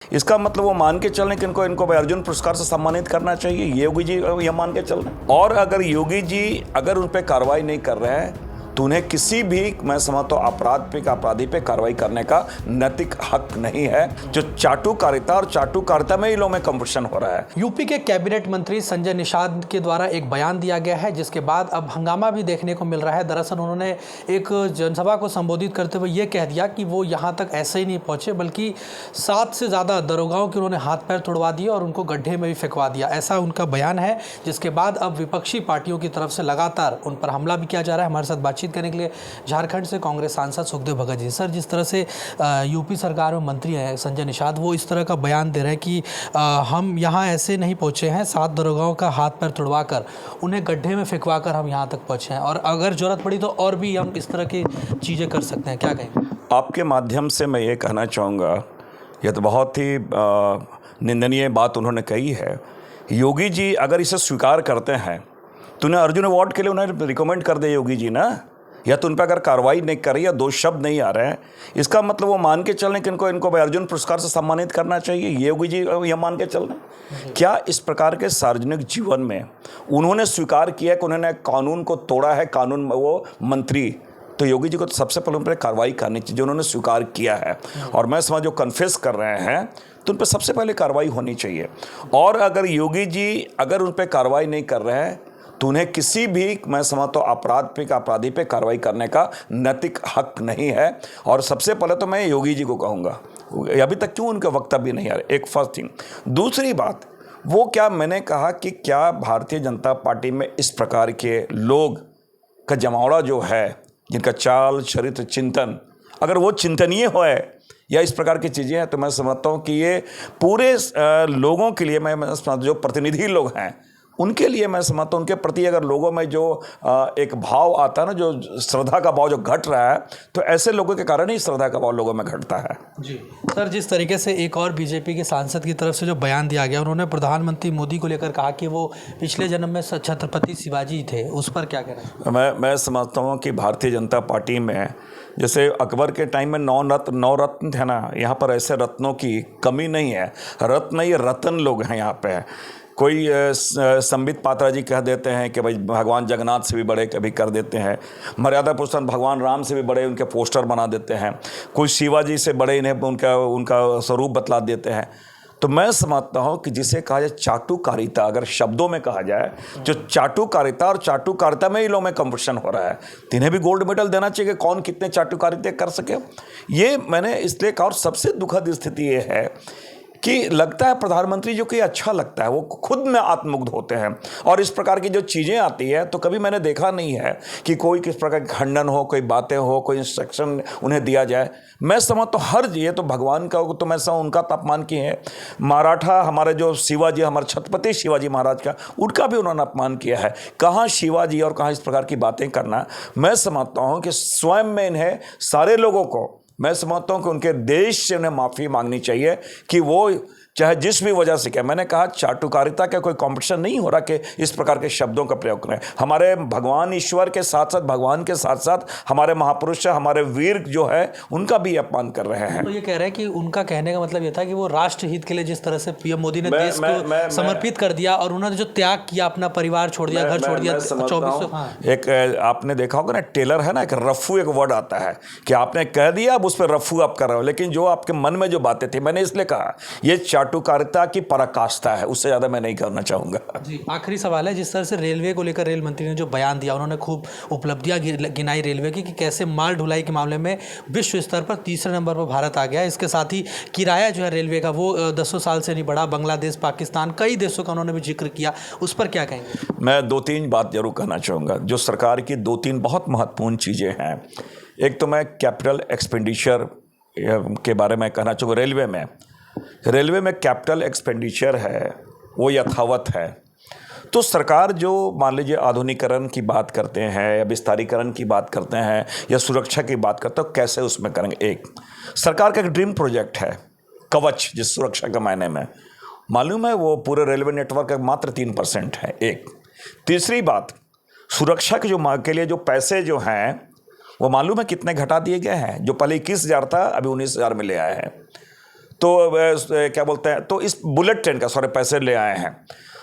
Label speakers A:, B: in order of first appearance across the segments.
A: इसका मतलब वो मान के चल रहे कि इनको इनको भाई अर्जुन पुरस्कार से सम्मानित करना चाहिए, ये योगी जी ये मान के चल रहे हैं। और अगर योगी जी अगर उन पर कार्रवाई नहीं कर रहे हैं तो उन्हें किसी भी, मैं समझता हूँ, अपराधी पे कार्रवाई करने का नैतिक हक नहीं है। जो चाटुकारिता और चाटुकारिता में ही लोगों में कंपटीशन हो रहा है।
B: यूपी के कैबिनेट मंत्री संजय निषाद के द्वारा एक बयान दिया गया है, जिसके बाद अब हंगामा भी देखने को मिल रहा है। दरअसल उन्होंने एक जनसभा को संबोधित करते हुए ये कह दिया कि वो यहाँ तक ऐसे ही नहीं पहुँचे, बल्कि 7 से ज़्यादा दरोगाओं के उन्होंने हाथ पैर तोड़वा दिए और उनको गड्ढे में भी फेंकवा दिया। ऐसा उनका बयान है, जिसके बाद अब विपक्षी पार्टियों की तरफ से लगातार उन पर हमला भी किया जा रहा है। हमारे साथ बातचीत करने के लिए झारखंड से कांग्रेस सांसद सुखदेव भगत जी। सर, जिस तरह से यूपी सरकार में मंत्री हैं संजय निषाद, वो इस तरह का बयान दे रहे हैं कि हम यहाँ ऐसे नहीं पहुँचे हैं, 7 दरोगाओं का हाथ पैर तुड़वा कर उन्हें गड्ढे में फेंकवा कर हम यहाँ तक पहुँचे हैं, और अगर जरूरत पड़ी तो और भी हम इस तरह की चीज़ें कर सकते हैं। क्या कहेंगे?
A: आपके माध्यम से मैं ये कहना चाहूँगा, यह तो बहुत ही निंदनीय बात उन्होंने कही है। योगी जी अगर इसे स्वीकार करते हैं तो उन्हें अर्जुन अवार्ड के लिए उन्हें रिकमेंड कर दे योगी जी ना, या तो उन पर अगर कार्रवाई नहीं कर रही या 2 शब्द नहीं आ रहे हैं, इसका मतलब वो मान के चल रहे कि इनको भाई अर्जुन पुरस्कार से सम्मानित करना चाहिए, ये योगी जी ये मान के चल रहे हैं। क्या इस प्रकार के सार्वजनिक जीवन में उन्होंने स्वीकार किया कि उन्होंने कानून को तोड़ा है, कानून में वो मंत्री, तो योगी जी को तो सबसे पहले उन पर कार्रवाई करनी चाहिए जो उन्होंने स्वीकार किया है। और मैं समझ जो कन्फेस कर रहे हैं तो उन पर सबसे पहले कार्रवाई होनी चाहिए। और अगर योगी जी अगर उन पर कार्रवाई नहीं कर रहे हैं तो उन्हें किसी भी, मैं समझता हूँ, अपराधी पे कार्रवाई करने का नैतिक हक नहीं है। और सबसे पहले तो मैं योगी जी को कहूँगा, अभी तक क्यों उनके वक्तव्य नहीं आ रहे, एक फर्स्ट थिंग। दूसरी बात, वो क्या मैंने कहा कि क्या भारतीय जनता पार्टी में इस प्रकार के लोग का जमावड़ा जो है, जिनका चाल चरित्र चिंतन अगर वो चिंतनीय हो या इस प्रकार की चीज़ें हैं, तो मैं समझता हूँ कि ये पूरे लोगों के लिए, मैं जो प्रतिनिधि लोग हैं उनके लिए, मैं समझता हूँ उनके प्रति अगर लोगों में जो एक भाव आता है ना, जो श्रद्धा का भाव जो घट रहा है, तो ऐसे लोगों के कारण ही श्रद्धा का भाव लोगों में घटता है।
B: जी सर, जिस तरीके से एक और बीजेपी के सांसद की तरफ से जो बयान दिया गया, उन्होंने प्रधानमंत्री मोदी को लेकर कहा कि वो पिछले जन्म में छत्रपति शिवाजी थे, उस पर क्या कहना है?
A: मैं समझता हूँ कि भारतीय जनता पार्टी में जैसे अकबर के टाइम में 9 रत्न थे ना, यहाँ पर ऐसे रत्नों की कमी नहीं है। रत्न ये रतन लोग हैं यहाँ पे। कोई संबित पात्रा जी कह देते हैं कि भाई भगवान जगन्नाथ से भी बड़े कभी कर देते हैं, मर्यादा पुरुषोत्तम भगवान राम से भी बड़े उनके पोस्टर बना देते हैं, कोई शिवाजी से बड़े इन्हें उनका स्वरूप बतला देते हैं। तो मैं समझता हूँ कि जिसे कहा जाए चाटुकारिता, अगर शब्दों में कहा जाए, जो चाटुकारिता और चाटुकारिता में ही लोगों में कंपटीशन हो रहा है, तो इन्हें भी गोल्ड मेडल देना चाहिए कि कौन कितने चाटुकारिता कर सके। ये मैंने इसलिए कहा। और सबसे दुखद स्थिति ये है कि लगता है प्रधानमंत्री जो कि अच्छा लगता है, वो खुद में आत्ममुग्ध होते हैं, और इस प्रकार की जो चीज़ें आती है तो कभी मैंने देखा नहीं है कि कोई किस प्रकार की खंडन हो, कोई बातें हो, कोई इंस्ट्रक्शन उन्हें दिया जाए। मैं समझता हूँ हर ये तो भगवान का, तो मैं समझ उनका अपमान किए हैं। मराठा हमारे जो शिवाजी, हमारे छत्रपति शिवाजी महाराज का, उनका भी उन्होंने अपमान किया है। कहाँ शिवाजी और कहाँ इस प्रकार की बातें करना। मैं समझता हूँ कि स्वयं में इन्हें सारे लोगों को, मैं समझता हूँ कि उनके देश से उन्हें माफ़ी मांगनी चाहिए कि वो चाहे जिस भी वजह से क्या, मैंने कहा चाटुकारिता का कोई कंपटीशन नहीं हो रहा कि इस प्रकार के शब्दों का प्रयोग करें। हमारे भगवान ईश्वर के साथ साथ, भगवान के साथ साथ हमारे महापुरुष, हमारे वीर जो है, उनका भी अपमान कर रहे हैं।
B: तो ये कह रहे हैं कि उनका कहने का मतलब ये था कि वो राष्ट्र हित के लिए, जिस तरह से पीएम मोदी ने देश को समर्पित कर दिया और उन्होंने जो त्याग किया, अपना परिवार छोड़ दिया, घर छोड़ दिया, 24।
A: एक आपने देखा होगा ना, टेलर है ना, एक रफ्फू एक वर्ड आता है कि आपने कह दिया, अब उस पर रफ्फू आप कर रहे हो, लेकिन जो आपके मन में जो बातें थी, मैंने इसलिए कहा ये चाटुकारिता की पराकाष्ठा है, उससे ज़्यादा मैं नहीं करना चाहूँगा।
B: जी, आखिरी सवाल है, जिस तरह से रेलवे को लेकर रेल मंत्री ने जो बयान दिया, उन्होंने खूब उपलब्धियां गिनाई रेलवे की कि कैसे माल ढुलाई के मामले में विश्व स्तर पर 3रे नंबर पर भारत आ गया। इसके साथ ही किराया जो है रेलवे का, वो 10 साल से नहीं बढ़ा। बांग्लादेश, पाकिस्तान, कई देशों का उन्होंने भी जिक्र किया, उस पर क्या कहेंगे?
A: मैं 2-3 बात जरूर कहना चाहूँगा। जो सरकार की 2-3 बहुत महत्वपूर्ण चीज़ें हैं, एक तो मैं कैपिटल एक्सपेंडिचर के बारे में कहना चाहूँगा। रेलवे में कैपिटल एक्सपेंडिचर है वो यथावत है। तो सरकार जो मान लीजिए आधुनिकीकरण की बात करते हैं या विस्तारीकरण की बात करते हैं या सुरक्षा की बात करते हैं, तो कैसे उसमें करेंगे। एक सरकार का एक ड्रीम प्रोजेक्ट है कवच, जिस सुरक्षा के मायने में मालूम है वो पूरे रेलवे नेटवर्क का मात्र 3% है। एक तीसरी बात, सुरक्षा के के लिए जो पैसे जो हैं वो मालूम है कितने घटा दिए गए हैं। जो पहले 21,000 था, अभी 19,000 में ले आए हैं। तो क्या बोलते हैं, तो इस बुलेट ट्रेन का सारे पैसे ले आए हैं।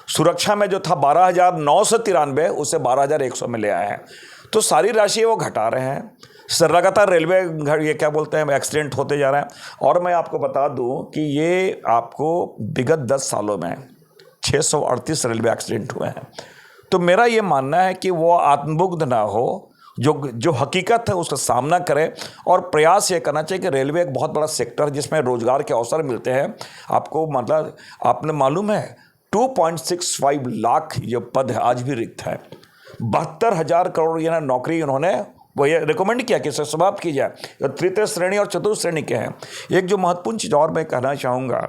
A: सुरक्षा में जो था 12,993 उसे 12,100 में ले आए हैं। तो सारी राशि वो घटा रहे हैं। लगातार रेलवे ये क्या बोलते हैं एक्सीडेंट होते जा रहे हैं। और मैं आपको बता दूं कि ये आपको विगत 10 सालों में 638 रेलवे एक्सीडेंट हुए हैं। तो मेरा ये मानना है कि वो आत्मबुद्ध ना हो, जो हकीकत है उसका सामना करे और प्रयास ये करना चाहिए कि रेलवे एक बहुत बड़ा सेक्टर जिसमें रोजगार के अवसर मिलते हैं। आपको मतलब आपने मालूम है 2.65 लाख जो पद है आज भी रिक्त है। 72,000 करोड़ ये नौकरी उन्होंने वो ये रिकमेंड किया कि इसे समाप्त की जाए। तृतीय श्रेणी और चतुर्थ श्रेणी के हैं। एक जो महत्वपूर्ण चीज़ और मैं कहना चाहूँगा,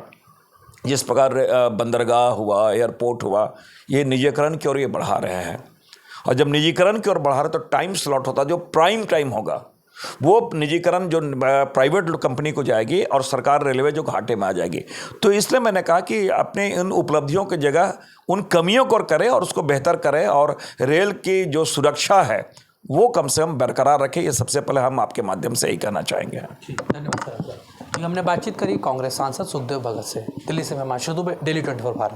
A: जिस प्रकार बंदरगाह हुआ, एयरपोर्ट हुआ, ये निजीकरण की ओर ये बढ़ा रहे हैं। और जब निजीकरण की ओर बढ़ा रहे तो टाइम स्लॉट होता, जो प्राइम टाइम होगा वो निजीकरण जो प्राइवेट कंपनी को जाएगी और सरकार रेलवे जो घाटे में आ जाएगी। तो इसलिए मैंने कहा कि अपने इन उपलब्धियों की जगह उन कमियों को करें और उसको बेहतर करें और रेल की जो सुरक्षा है वो कम से कम बरकरार रखें। ये सबसे पहले हम आपके माध्यम से यही कहना चाहेंगे।
B: धन्यवाद सर। हमने बातचीत करी कांग्रेस सांसद सुखदेव भगत से। दिल्ली से मैं हिमांशु दुबे, डेली 24 भारत।